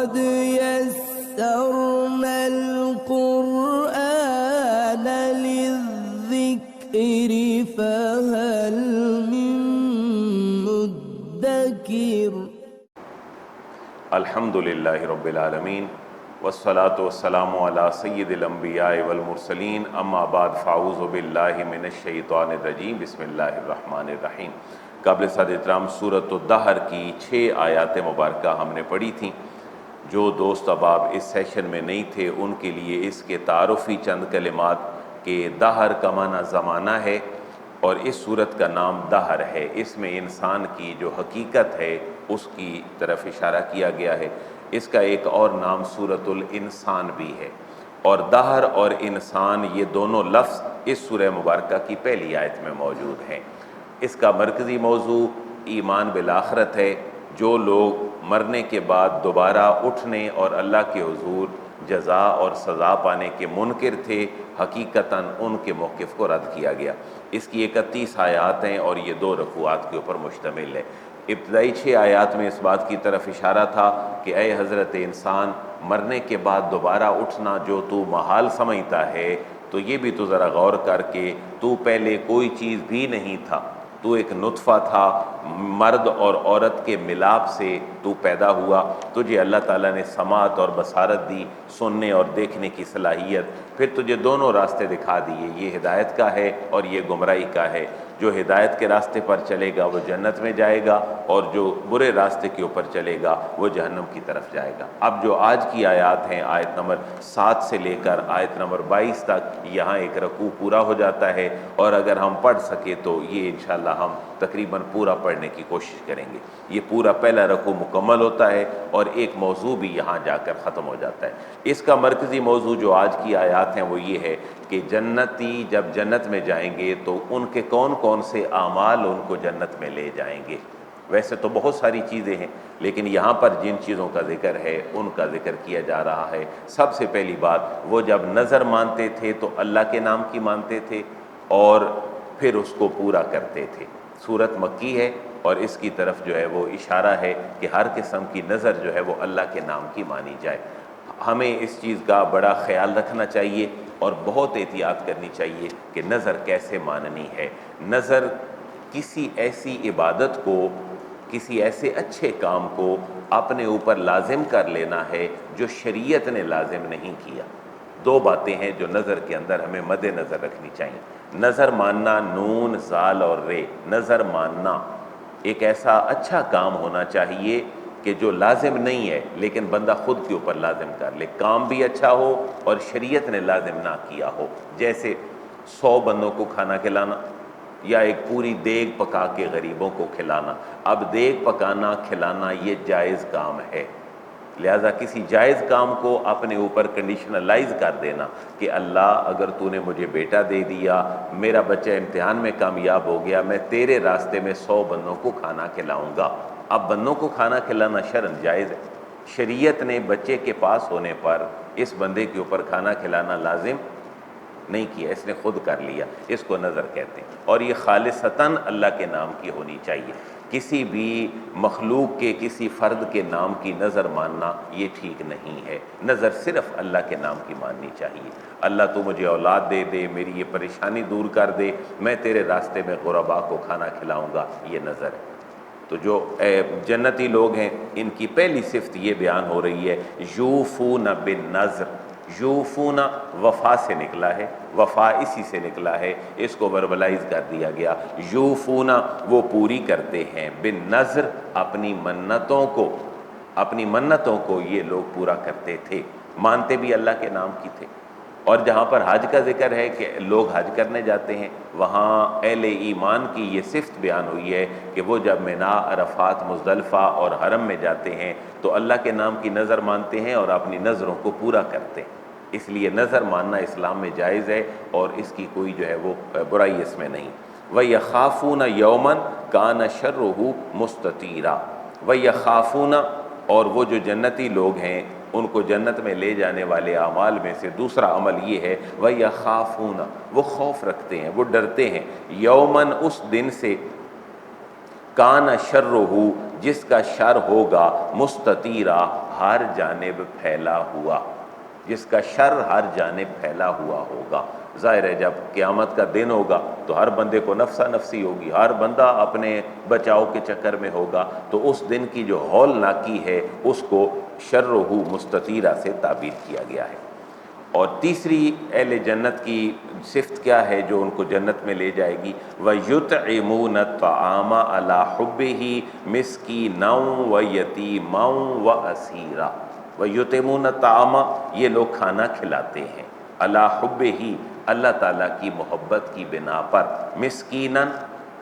قد يسرنا القرآن للذكر فهل من مدكر الحمد للہ رب العالمین والصلاة والسلام علی سید الانبیاء والمرسلین اما بعد فاعوذ باللہ من الشیطان الرجیم بسم اللہ الرحمن الرحیم۔ قابل سعادت احترام سورۃ الدہر کی 6 آیات مبارکہ ہم نے پڑھی تھیں۔ جو دوست احباب اس سیشن میں نہیں تھے ان کے لیے اس کے تعارفی چند کلمات کہ دہر کا معنی زمانہ ہے اور اس صورت کا نام دہر ہے۔ اس میں انسان کی جو حقیقت ہے اس کی طرف اشارہ کیا گیا ہے۔ اس کا ایک اور نام سورۃ الانسان بھی ہے، اور دہر اور انسان یہ دونوں لفظ اس سورہ مبارکہ کی پہلی آیت میں موجود ہیں۔ اس کا مرکزی موضوع ایمان بالآخرت ہے۔ جو لوگ مرنے کے بعد دوبارہ اٹھنے اور اللہ کے حضور جزا اور سزا پانے کے منکر تھے، حقیقتاً ان کے موقف کو رد کیا گیا۔ اس کی 31 آیات ہیں اور یہ 2 رکوعات کے اوپر مشتمل ہے۔ ابتدائی 6 آیات میں اس بات کی طرف اشارہ تھا کہ اے حضرت انسان، مرنے کے بعد دوبارہ اٹھنا جو تو محال سمجھتا ہے، تو یہ بھی تو ذرا غور کر کے تو پہلے کوئی چیز بھی نہیں تھا، تو ایک نطفہ تھا، مرد اور عورت کے ملاپ سے تو پیدا ہوا، تجھے اللہ تعالیٰ نے سماعت اور بصارت دی، سننے اور دیکھنے کی صلاحیت، پھر تجھے دونوں راستے دکھا دیے، یہ ہدایت کا ہے اور یہ گمراہی کا ہے۔ جو ہدایت کے راستے پر چلے گا وہ جنت میں جائے گا، اور جو برے راستے کے اوپر چلے گا وہ جہنم کی طرف جائے گا۔ اب جو آج کی آیات ہیں، آیت نمبر 7 سے لے کر آیت نمبر 22 تک، یہاں ایک رکوع پورا ہو جاتا ہے، اور اگر ہم پڑھ سکے تو یہ انشاءاللہ ہم تقریباً پورا پڑھنے کی کوشش کریں گے۔ یہ پورا پہلا رکوع مکمل ہوتا ہے اور ایک موضوع بھی یہاں جا کر ختم ہو جاتا ہے۔ اس کا مرکزی موضوع جو آج کی آیات ہیں وہ یہ ہے کہ جنتی جب جنت میں جائیں گے تو ان کے کون کون سے اعمال ان کو جنت میں لے جائیں گے۔ ویسے تو بہت ساری چیزیں ہیں، لیکن یہاں پر جن چیزوں کا ذکر ہے ان کا ذکر کیا جا رہا ہے۔ سب سے پہلی بات، وہ جب نظر مانتے تھے تو اللہ کے نام کی مانتے تھے اور پھر اس کو پورا کرتے تھے۔ سورت مکی ہے اور اس کی طرف جو ہے وہ اشارہ ہے کہ ہر قسم کی نظر جو ہے وہ اللہ کے نام کی مانی جائے۔ ہمیں اس چیز کا بڑا خیال رکھنا چاہیے اور بہت احتیاط کرنی چاہیے کہ نظر کیسے ماننی ہے۔ نظر کسی ایسی عبادت کو، کسی ایسے اچھے کام کو اپنے اوپر لازم کر لینا ہے جو شریعت نے لازم نہیں کیا۔ 2 باتیں ہیں جو نظر کے اندر ہمیں مد نظر رکھنی چاہیے۔ نظر ماننا، نون زال اور رے، نظر ماننا ایک ایسا اچھا کام ہونا چاہیے کہ جو لازم نہیں ہے لیکن بندہ خود کے اوپر لازم کر لے، کام بھی اچھا ہو اور شریعت نے لازم نہ کیا ہو، جیسے 100 بندوں کو کھانا کھلانا یا ایک پوری دیگ پکا کے غریبوں کو کھلانا۔ اب دیگ پکانا کھلانا یہ جائز کام ہے، لہذا کسی جائز کام کو اپنے اوپر کنڈیشنلائز کر دینا کہ اللہ اگر تو نے مجھے بیٹا دے دیا، میرا بچہ امتحان میں کامیاب ہو گیا، میں تیرے راستے میں 100 بندوں کو کھانا کھلاؤں گا۔ اب بندوں کو کھانا کھلانا شرعاً جائز ہے، شریعت نے بچے کے پاس ہونے پر اس بندے کے اوپر کھانا کھلانا لازم نہیں کیا، اس نے خود کر لیا، اس کو نظر کہتے ہیں، اور یہ خالصتاً اللہ کے نام کی ہونی چاہیے۔ کسی بھی مخلوق کے، کسی فرد کے نام کی نظر ماننا یہ ٹھیک نہیں ہے۔ نظر صرف اللہ کے نام کی ماننی چاہیے۔ اللہ تو مجھے اولاد دے دے، میری یہ پریشانی دور کر دے، میں تیرے راستے میں غرباء کو کھانا کھلاؤں گا، یہ نظر ہے۔ تو جو جنتی لوگ ہیں ان کی پہلی صفت یہ بیان ہو رہی ہے، یوفون بالنذر۔ یوفون وفا سے نکلا ہے، وفا اسی سے نکلا ہے، اس کو وربلائز کر دیا گیا۔ یوفون وہ پوری کرتے ہیں، بالنذر اپنی منتوں کو یہ لوگ پورا کرتے تھے، مانتے بھی اللہ کے نام کی تھے۔ اور جہاں پر حج کا ذکر ہے کہ لوگ حج کرنے جاتے ہیں، وہاں اہل ایمان کی یہ صفت بیان ہوئی ہے کہ وہ جب مینا، عرفات، مزدلفہ اور حرم میں جاتے ہیں تو اللہ کے نام کی نظر مانتے ہیں اور اپنی نظروں کو پورا کرتے ہیں۔ اس لیے نظر ماننا اسلام میں جائز ہے اور اس کی کوئی جو ہے وہ برائی اس میں نہیں۔ وَيَخَافُونَ يَوْمًا كَانَ شَرُّهُ مُسْتَطِيرًا۔ وَيَخَافُونَ، اور وہ جو جنتی لوگ ہیں ان کو جنت میں لے جانے والے اعمال میں سے دوسرا عمل یہ ہے، وَيَخَافُونَ، وہ خوف رکھتے ہیں، وہ ڈرتے ہیں، یومن، اس دن سے، کان شرہ، جس کا شر ہوگا، مستطیرا، ہر جانب پھیلا ہوا، جس کا شر ہر جانب پھیلا ہوا ہوگا۔ ظاہر ہے جب قیامت کا دن ہوگا تو ہر بندے کو نفسا نفسی ہوگی، ہر بندہ اپنے بچاؤ کے چکر میں ہوگا، تو اس دن کی جو ہولناکی ہے اس کو شرہ مستطیرہ سے تعبیر کیا گیا ہے۔ اور تیسری اہل جنت کی صفت کیا ہے جو ان کو جنت میں لے جائے گی؟ وَيُطْعِمُونَ الطَّعَامَ عَلَىٰ حُبِّهِ مِسْكِينًا وَيَتِيمًا وَأَسِيرًا۔ وَيُطْعِمُونَ الطَّعَامَ، یہ لوگ کھانا کھلاتے ہیں، عَلَىٰ حُبِّهِ، اللہ تعالیٰ کی محبت کی بنا پر، مسکیناً،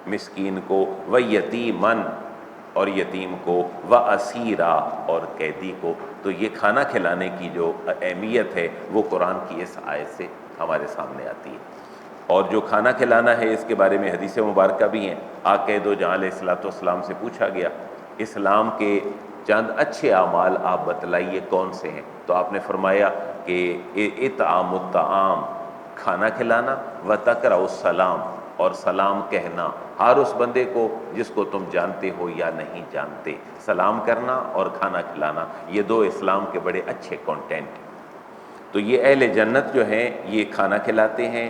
مسکین کو، وَيَتِيمًا، اور یتیم کو، وَأَسِيرًا، اور قیدی کو۔ تو یہ کھانا کھلانے کی جو اہمیت ہے وہ قرآن کی اس آیت سے ہمارے سامنے آتی ہے۔ اور جو کھانا کھلانا ہے اس کے بارے میں حدیث مبارکہ بھی ہیں۔ آقا دو جہاں علیہ الصلوۃ والسلام سے پوچھا گیا اسلام کے چند اچھے اعمال آپ بتلائیے کون سے ہیں، تو آپ نے فرمایا کہ اطعام الطعام، کھانا کھلانا، وتقرأ السلام، اور سلام کہنا ہر اس بندے کو جس کو تم جانتے ہو یا نہیں جانتے، سلام کرنا اور کھانا کھلانا، یہ دو اسلام کے بڑے اچھے کانٹینٹ ہیں۔ تو یہ اہل جنت جو ہیں یہ کھانا کھلاتے ہیں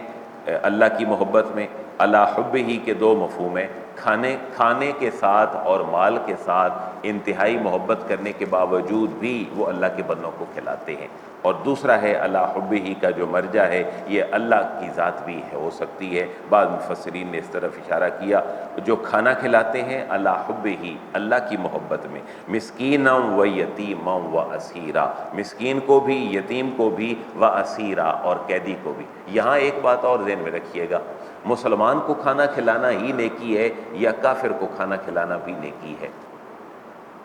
اللہ کی محبت میں۔ علی حبہ کے دو مفہوم ہیں، کھانے کے ساتھ اور مال کے ساتھ انتہائی محبت کرنے کے باوجود بھی وہ اللہ کے بندوں کو کھلاتے ہیں۔ اور دوسرا ہے علی حبہ کا جو مرجع ہے یہ اللہ کی ذات بھی ہو سکتی ہے، بعض مفسرین نے اس طرف اشارہ کیا، جو کھانا کھلاتے ہیں علی حبہ، اللہ کی محبت میں، مسکینا و یتیما و اسیرا، مسکین کو بھی، یتیم کو بھی، و اسیرا، اور قیدی کو بھی۔ یہاں ایک بات اور ذہن میں رکھیے گا، مسلمان کو کھانا کھلانا ہی نیکی ہے یا کافر کو کھانا کھلانا بھی نیکی ہے؟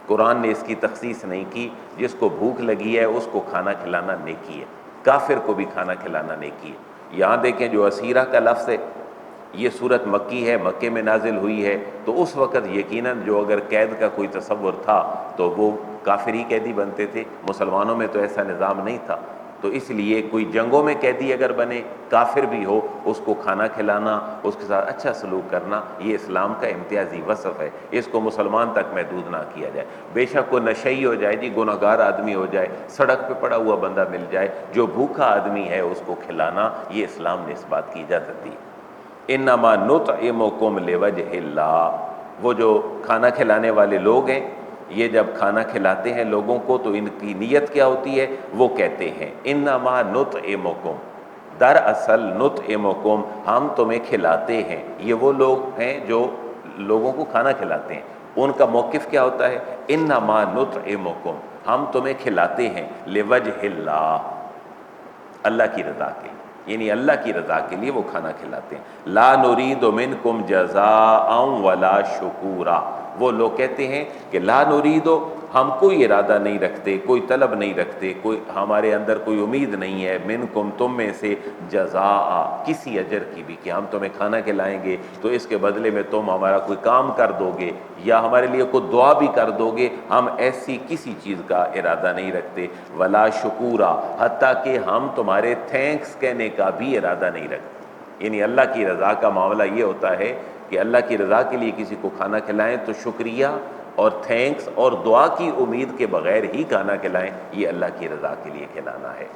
قرآن نے اس کی تخصیص نہیں کی، جس کو بھوک لگی ہے اس کو کھانا کھلانا نیکی ہے، کافر کو بھی کھانا کھلانا نیکی ہے۔ یہاں دیکھیں جو اسیرہ کا لفظ ہے یہ صورت مکی ہے، مکے میں نازل ہوئی ہے، تو اس وقت یقیناً جو اگر قید کا کوئی تصور تھا تو وہ کافر ہی قیدی بنتے تھے، مسلمانوں میں تو ایسا نظام نہیں تھا، تو اس لیے کوئی جنگوں میں قیدی اگر بنے، کافر بھی ہو، اس کو کھانا کھلانا، اس کے ساتھ اچھا سلوک کرنا، یہ اسلام کا امتیازی وصف ہے، اس کو مسلمان تک محدود نہ کیا جائے۔ بے شک وہ نشئی ہو جائے، جی گناہگار آدمی ہو جائے، سڑک پہ پڑا ہوا بندہ مل جائے، جو بھوکا آدمی ہے اس کو کھلانا، یہ اسلام نے اس بات کی اجازت دی۔ انما نطعمکم لوجہ اللہ، وہ جو کھانا کھلانے والے لوگ ہیں یہ جب کھانا کھلاتے ہیں لوگوں کو تو ان کی نیت کیا ہوتی ہے؟ وہ کہتے ہیں انما نطعمکم، دراصل نطعمکم، ہم تمہیں کھلاتے ہیں۔ یہ وہ لوگ ہیں جو لوگوں کو کھانا کھلاتے ہیں، ان کا موقف کیا ہوتا ہے؟ انما نطعمکم، ہم تمہیں کھلاتے ہیں لوجہ اللہ، اللہ کی رضا کے لیے، یعنی اللہ کی رضا کے لیے وہ کھانا کھلاتے ہیں۔ لا نرید منکم جزاء ولا شکورا، وہ لوگ کہتے ہیں کہ لا نرید، ہم کوئی ارادہ نہیں رکھتے، کوئی طلب نہیں رکھتے، کوئی ہمارے اندر کوئی امید نہیں ہے، منکم تم میں سے، جزاء کسی اجر کی بھی، کہ ہم تمہیں کھانا کھلائیں گے تو اس کے بدلے میں تم ہمارا کوئی کام کر دو گے یا ہمارے لیے کوئی دعا بھی کر دو گے، ہم ایسی کسی چیز کا ارادہ نہیں رکھتے۔ ولا شکورا، حتیٰ کہ ہم تمہارے تھینکس کہنے کا بھی ارادہ نہیں رکھتے۔ یعنی اللہ کی رضا کا معاملہ یہ ہوتا ہے کہ اللہ کی رضا کے لیے کسی کو کھانا کھلائیں تو شکریہ اور تھینکس اور دعا کی امید کے بغیر ہی کھانا کھلائیں، یہ اللہ کی رضا کے لیے کھلانا ہے۔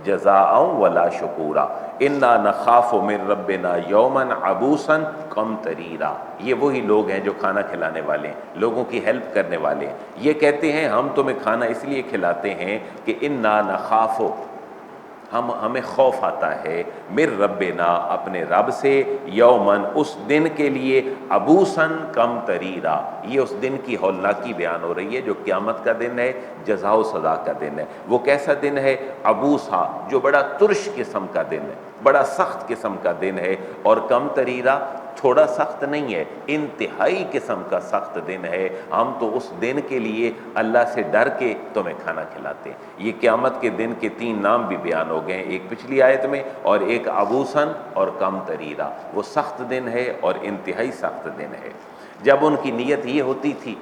جزاء ولا شکورا انا نخاف من ربنا یوما عبوسا قمطریرا، یہ وہی لوگ ہیں جو کھانا کھلانے والے ہیں، لوگوں کی ہیلپ کرنے والے ہیں۔ یہ کہتے ہیں ہم تمہیں کھانا اس لیے کھلاتے ہیں کہ انا نخاف، ہمیں خوف آتا ہے، من ربنا، اپنے رب سے، یومن، اس دن کے لیے، عبوسن قمطریرا، یہ اس دن کی ہولناکی بیان ہو رہی ہے جو قیامت کا دن ہے، جزا و سزا کا دن ہے۔ وہ کیسا دن ہے؟ عبوسا، جو بڑا ترش قسم کا دن ہے، بڑا سخت قسم کا دن ہے، اور قمطریرا تھوڑا سخت نہیں ہے، انتہائی قسم کا سخت دن ہے۔ ہم تو اس دن کے لیے اللہ سے ڈر کے تمہیں کھانا کھلاتے ہیں۔ یہ قیامت کے دن کے 3 نام بھی بیان ہو گئے ہیں، ایک پچھلی آیت میں، اور ایک عبوسن اور قمطریرا، وہ سخت دن ہے اور انتہائی سخت دن ہے۔ جب ان کی نیت یہ ہوتی تھی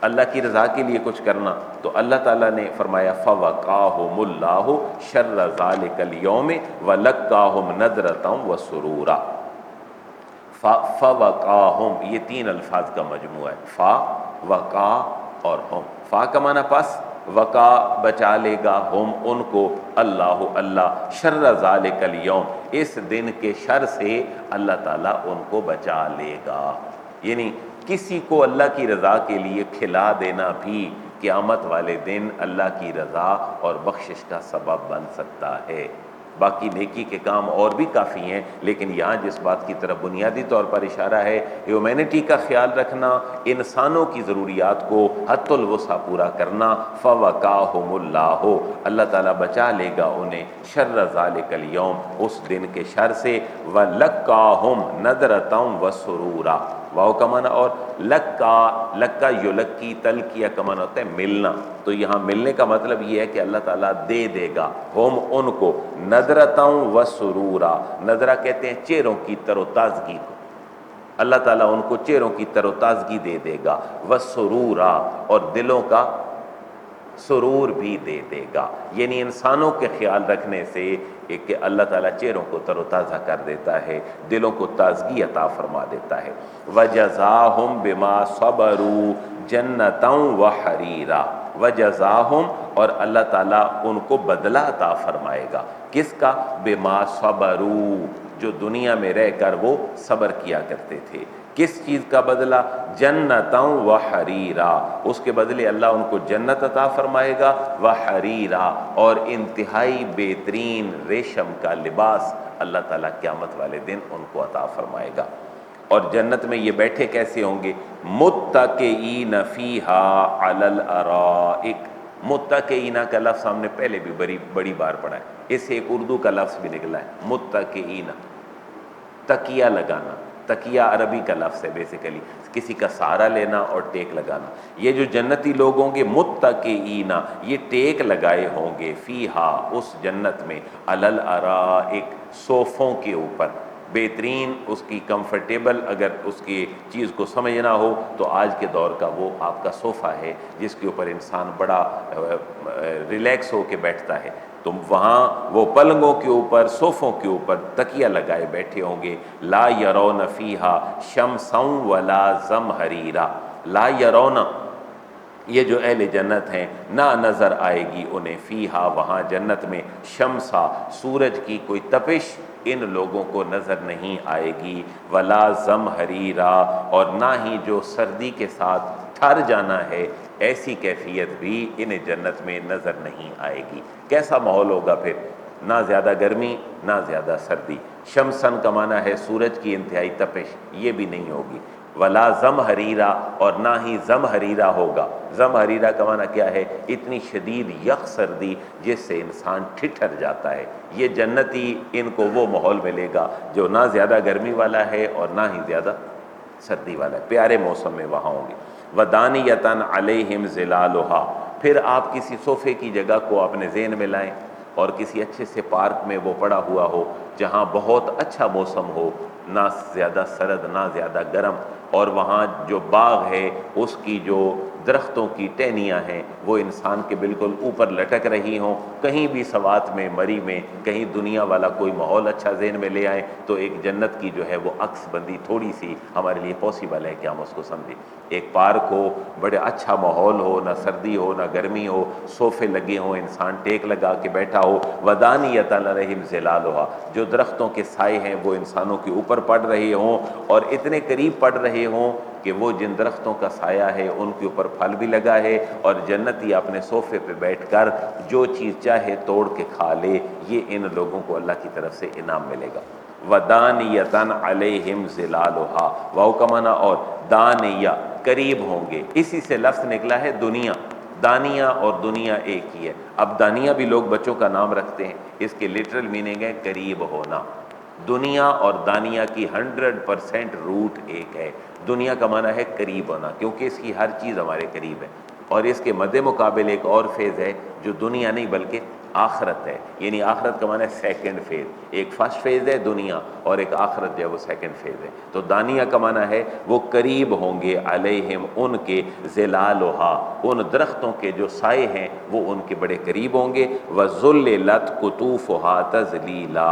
اللہ کی رضا کے لیے کچھ کرنا تو اللہ تعالیٰ نے فرمایا فَوَقَاهُمُ اللَّهُ شَرَّ ذَلِكَ الْيَوْمِ وَلَقَّاهُمْ نَضْرَةً وَسُرُورًا۔ فَوَقَاهُمْ، یہ 3 الفاظ کا مجموعہ ہے، فا، وقا اور ہم۔ فا کا معنی پس، وقا بچا لے گا ہم ان کو اللہ اللہ شر ذالک الیوم اس دن کے شر سے اللہ تعالیٰ ان کو بچا لے گا. یعنی کسی کو اللہ کی رضا کے لیے کھلا دینا بھی قیامت والے دن اللہ کی رضا اور بخشش کا سبب بن سکتا ہے. باقی نیکی کے کام اور بھی کافی ہیں، لیکن یہاں جس بات کی طرف بنیادی طور پر اشارہ ہے، ہیومینٹی کا خیال رکھنا، انسانوں کی ضروریات کو حد الوسع پورا کرنا. فوقاہم اللہ اللہ تعالیٰ بچا لے گا انہیں شر ذالک الیوم اس دن کے شر سے. ولقاہم نضرۃ وسرورا واو کا معنی اور لکا یلکی تلقیہ کا معنی ہوتا ہے ملنا. تو یہاں ملنے کا مطلب یہ ہے کہ اللہ تعالیٰ دے دے گا ہم ان کو نضرتاں و سرورا. نظرہ کہتے ہیں چہروں کی تر و تازگی کو، اللہ تعالیٰ ان کو چہروں کی تر و تازگی دے دے گا. و سرورا اور دلوں کا سرور بھی دے دے گا. یعنی انسانوں کے خیال رکھنے سے ایک کہ اللہ تعالیٰ چہروں کو تر و تازہ کر دیتا ہے، دلوں کو تازگی عطا فرما دیتا ہے. وَجَزَاهُمْ بِمَا صَبَرُوا جَنَّةً وَحَرِيرًا. وَجَزَاهُمْ اور اللہ تعالیٰ ان کو بدلہ عطا فرمائے گا. کس کا؟ بِمَا صَبَرُوا جو دنیا میں رہ کر وہ صبر کیا کرتے تھے. کس چیز کا بدلہ؟ جنتاں وحریرا اس کے بدلے اللہ ان کو جنت عطا فرمائے گا. وحریرا اور انتہائی بہترین ریشم کا لباس اللہ تعالیٰ قیامت والے دن ان کو عطا فرمائے گا. اور جنت میں یہ بیٹھے کیسے ہوں گے؟ متکئین فیہا علی الارائک. متکئین کا لفظ ہم نے پہلے بھی بڑی بار پڑھا ہے، اس سے ایک اردو کا لفظ بھی نکلا ہے متکئین، تکیہ لگانا. تکیہ عربی کا لفظ ہے بیسیکلی کسی کا سہارا لینا اور ٹیک لگانا. یہ جو جنتی لوگ ہوں گے متکئین یہ ٹیک لگائے ہوں گے فیہا اس جنت میں علی الارائک صوفوں کے اوپر. بہترین اس کی کمفرٹیبل اگر اس کی چیز کو سمجھنا ہو تو آج کے دور کا وہ آپ کا صوفہ ہے جس کے اوپر انسان بڑا ریلیکس ہو کے بیٹھتا ہے. تو وہاں وہ پلنگوں کے اوپر صوفوں کے اوپر تکیہ لگائے بیٹھے ہوں گے. لا یرون فیہا شمسا ولا زمہریرا. لا یرون یہ جو اہل جنت ہیں نہ نظر آئے گی انہیں فیہا وہاں جنت میں شمسا سورج کی کوئی تپش ان لوگوں کو نظر نہیں آئے گی. ولا زمہریرا اور نہ ہی جو سردی کے ساتھ ٹھر جانا ہے ایسی کیفیت بھی انہیں جنت میں نظر نہیں آئے گی. کیسا ماحول ہوگا پھر؟ نہ زیادہ گرمی نہ زیادہ سردی. شمسن کا معنی ہے سورج کی انتہائی تپش، یہ بھی نہیں ہوگی. ولا زمہریرا اور نہ ہی زمہریرا ہوگا. زمہریرا کا معنی کیا ہے؟ اتنی شدید یخ سردی جس سے انسان ٹھٹر جاتا ہے. یہ جنتی ان کو وہ ماحول ملے گا جو نہ زیادہ گرمی والا ہے اور نہ ہی زیادہ سردی والا ہے. پیارے موسم میں وہاں ہوں گے. وَدَانِيَةً عَلَيْهِمْ ظِلَالُهَا پھر آپ کسی صوفے کی جگہ کو اپنے ذہن میں لائیں اور کسی اچھے سے پارک میں وہ پڑا ہوا ہو جہاں بہت اچھا موسم ہو، نہ زیادہ سرد نہ زیادہ گرم، اور وہاں جو باغ ہے اس کی جو درختوں کی ٹہنیاں ہیں وہ انسان کے بالکل اوپر لٹک رہی ہوں. کہیں بھی سوات میں مری میں کہیں دنیا والا کوئی ماحول اچھا ذہن میں لے آئیں تو ایک جنت کی جو ہے وہ عکس بندی تھوڑی سی ہمارے لیے پاسبل ہے کہ ہم اس کو سمجھیں. ایک پارک ہو، بڑے اچھا ماحول ہو، نہ سردی ہو نہ گرمی ہو، صوفے لگے ہوں، انسان ٹیک لگا کے بیٹھا ہو. وَدَانِيَةً عَلَيْهِمْ ظِلَالُهَا جو درختوں کے سائے ہیں وہ انسانوں کے اوپر پڑ رہے ہوں اور اتنے قریب پڑ رہے ہوں کہ وہ جن درختوں کا سایہ ہے ان کے اوپر پھل بھی لگا ہے اور جنتی اپنے صوفے پہ بیٹھ کر جو چیز چاہے توڑ کے کھا لے. یہ ان لوگوں کو اللہ کی طرف سے انعام ملے گا. وَدَانِيَةً عَلَيْهِمْ ظِلَالُهَا واو کا معنی اور دانیہ قریب ہوں گے. اسی سے لفظ نکلا ہے دنیا. دانیہ اور دنیا ایک ہی ہے. اب دانیہ بھی لوگ بچوں کا نام رکھتے ہیں، اس کے لٹرل میننگ ہے قریب ہونا. دنیا اور دانیہ کی 100% روٹ ایک ہے. دنیا کا معنی ہے قریب ہونا کیونکہ اس کی ہر چیز ہمارے قریب ہے، اور اس کے مد مقابل ایک اور فیز ہے جو دنیا نہیں بلکہ آخرت ہے، یعنی آخرت کا معنی ہے سیکنڈ فیز، ایک فرسٹ فیز ہے دنیا اور ایک آخرت جو ہے وہ سیکنڈ فیز ہے۔ تو دانیہ کا معنی ہے وہ قریب ہوں گے، علیہم ان کے، ظلالھا ان درختوں کے جو سائے ہیں وہ ان کے بڑے قریب ہوں گے، وذللت قطوفھا تذلیلا،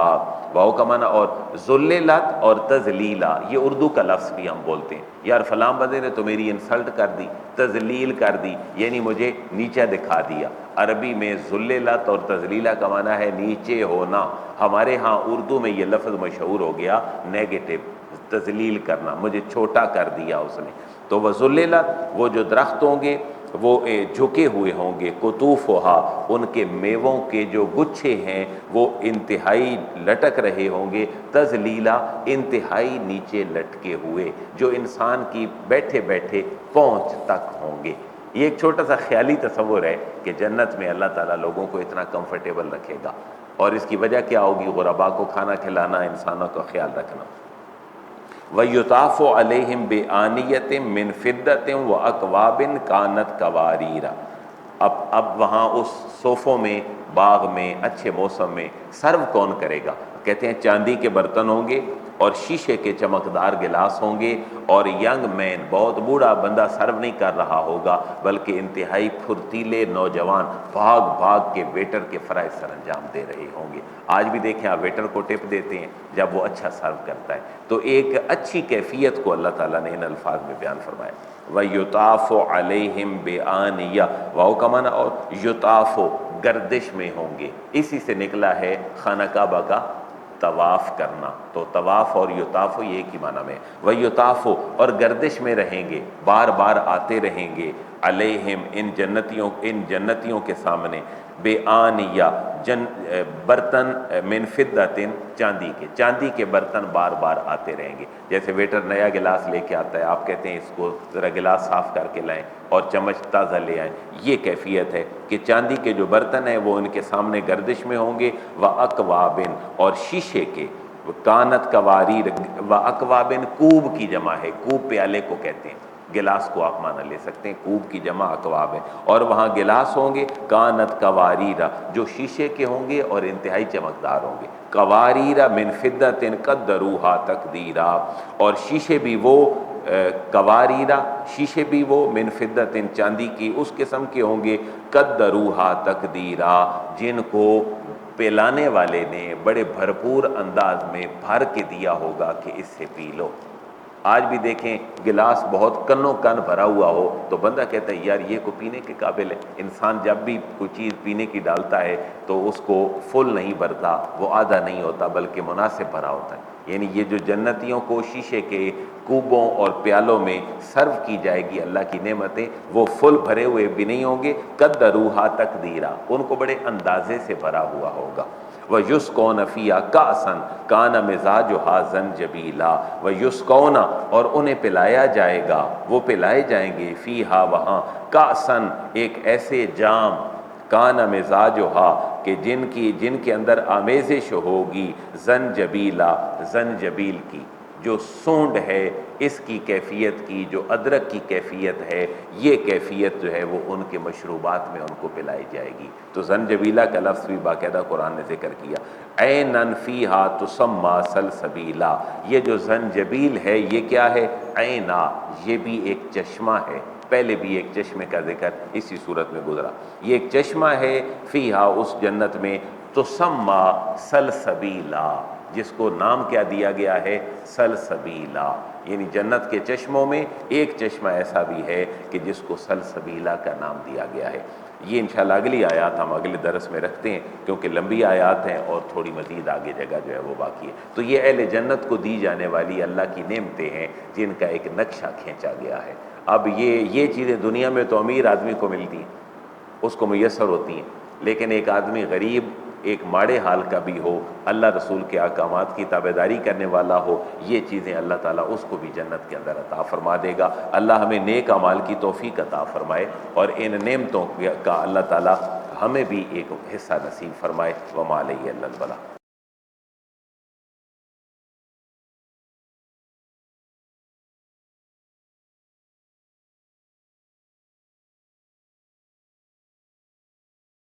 واو کا معنی اور ذللت اور تذلیلا، یہ اردو کا لفظ بھی ہم بولتے ہیں، یار فلاں بندے نے تو میری انسلٹ کر دی، تذلیل کر دی، یعنی مجھے نیچا دکھا دیا۔ عربی میں ذللت اور تذلیلا کا معنی ہے نیچے ہونا، ہمارے ہاں اردو میں یہ لفظ مشہور ہو گیا نیگیٹو، تذلیل کرنا، مجھے چھوٹا کر دیا اس نے۔ تو وذللت وہ جو درخت ہوں گے وہ جھکے ہوئے ہوں گے، قطوفھا ان کے میووں کے جو گچھے ہیں وہ انتہائی لٹک رہے ہوں گے، تذلیلا انتہائی نیچے لٹکے ہوئے، جو انسان کی بیٹھے بیٹھے پہنچ تک ہوں گے۔ یہ ایک چھوٹا سا خیالی تصور ہے کہ جنت میں اللہ تعالیٰ لوگوں کو اتنا کمفرٹیبل رکھے گا، اور اس کی وجہ کیا ہوگی؟ غرباء کو کھانا کھلانا، انسانوں کا خیال رکھنا۔ وَيُطَافُ عَلَيْهِمْ بِآنِيَةٍ مِّن فِضَّةٍ وَأَكْوَابٍ كَانَتْ قَوَارِيرَ۔ اب وہاں اس صوفوں میں، باغ میں، اچھے موسم میں سرو کون کرے گا؟ کہتے ہیں چاندی کے برتن ہوں گے اور شیشے کے چمکدار گلاس ہوں گے، اور ینگ مین، بہت بوڑھا بندہ سرو نہیں کر رہا ہوگا بلکہ انتہائی پھرتیلے نوجوان بھاگ بھاگ کے ویٹر کے فرائض سر انجام دے رہے ہوں گے۔ آج بھی دیکھیں آپ ویٹر کو ٹپ دیتے ہیں جب وہ اچھا سرو کرتا ہے، تو ایک اچھی کیفیت کو اللہ تعالیٰ نے ان الفاظ میں بیان فرمایا۔ وَيُطَافُ عَلَيْهِمْ بِآنِيَةٍ، واو کا معنی اور یطاف گردش میں ہوں گے، اسی سے نکلا ہے خانہ کعبہ کا طواف کرنا، تو طواف اور یطاف یہ ایک ہی معنی میں۔ وَيُطَافُ اور گردش میں رہیں گے، بار بار آتے رہیں گے، علیہم ان جنتیوں کے سامنے، بے آنیہ برتن، من فضۃ چاندی کے برتن بار بار آتے رہیں گے۔ جیسے ویٹر نیا گلاس لے کے آتا ہے، آپ کہتے ہیں اس کو ذرا گلاس صاف کر کے لائیں اور چمچ تازہ لے آئیں، یہ کیفیت ہے کہ چاندی کے جو برتن ہیں وہ ان کے سامنے گردش میں ہوں گے، وَأَكْوَابٍ اور شیشے کے، کانت قواریر، وَأَكْوَابٍ کوب کی جمع ہے، کوب پیالے کو کہتے ہیں، گلاس کو آپ معنی لے سکتے ہیں، کوب کی جمع اکواب ہے، اور وہاں گلاس ہوں گے کانت قواریرا جو شیشے کے ہوں گے اور انتہائی چمکدار ہوں گے، قواریرا من فضۃ قدروہا تقدیرا، اور شیشے بھی وہ قواریرا شیشے بھی وہ من فضۃ چاندی کی اس قسم کے ہوں گے، قدروہا تقدیرا جن کو پلانے والے نے بڑے بھرپور انداز میں بھر کے دیا ہوگا کہ اس سے پی لو۔ آج بھی دیکھیں گلاس بہت کنوں کن بھرا ہوا ہو تو بندہ کہتا ہے یار یہ کو پینے کے قابل ہے۔ انسان جب بھی کوئی چیز پینے کی ڈالتا ہے تو اس کو فل نہیں بھرتا، وہ آدھا نہیں ہوتا بلکہ مناسب بھرا ہوتا ہے۔ یعنی یہ جو جنتیوں کو شیشے کے کوبوں اور پیالوں میں سرو کی جائے گی اللہ کی نعمتیں، وہ فل بھرے ہوئے بھی نہیں ہوں گے، قدروہا تقدیرا ان کو بڑے اندازے سے بھرا ہوا ہوگا۔ وَيُسْقَوْنَ فِيهَا كَأْسًا كَانَ مِزَاجُهَا زَنْجَبِيلًا، وَيُسْقَوْنَ اور انہیں پلایا جائے گا، وہ پلائے جائیں گے، فیہا وہاں، کأسن ایک ایسے جام، کان مزاجہا کہ جن کے اندر آمیزش ہوگی، زنجبیلا زنجبیل کی جو سونڈ ہے اس کی کیفیت کی، جو ادرک کی کیفیت ہے، یہ کیفیت جو ہے وہ ان کے مشروبات میں ان کو پلائی جائے گی۔ تو زنجبیلا کا لفظ بھی باقاعدہ قرآن نے ذکر کیا، عینن فیہا تسمی سلسبیلا، یہ جو زنجبیل ہے یہ کیا ہے؟ عینا، یہ بھی ایک چشمہ ہے، پہلے بھی ایک چشمے کا ذکر اسی صورت میں گزرا، یہ ایک چشمہ ہے، فیہا اس جنت میں، تسمی سلسبیلا جس کو نام کیا دیا گیا ہے؟ سلسبیلا، یعنی جنت کے چشموں میں ایک چشمہ ایسا بھی ہے کہ جس کو سلسبیلا کا نام دیا گیا ہے۔ یہ انشاءاللہ اگلی آیات ہم اگلے درس میں رکھتے ہیں کیونکہ لمبی آیات ہیں اور تھوڑی مزید آگے جگہ جو ہے وہ باقی ہے۔ تو یہ اہل جنت کو دی جانے والی اللہ کی نعمتیں ہیں جن کا ایک نقشہ کھینچا گیا ہے۔ اب یہ چیزیں دنیا میں تو امیر آدمی کو ملتی ہیں، اس کو میسر ہوتی ہیں، لیکن ایک آدمی غریب، ایک ماڑے حال کا بھی ہو، اللہ رسول کے احکامات کی تابعداری کرنے والا ہو، یہ چیزیں اللہ تعالیٰ اس کو بھی جنت کے اندر عطا فرما دے گا۔ اللہ ہمیں نیک اعمال کی توفیق عطا فرمائے اور ان نعمتوں کا اللہ تعالیٰ ہمیں بھی ایک حصہ نصیب فرمائے۔ وما علیہ الا البلاغ۔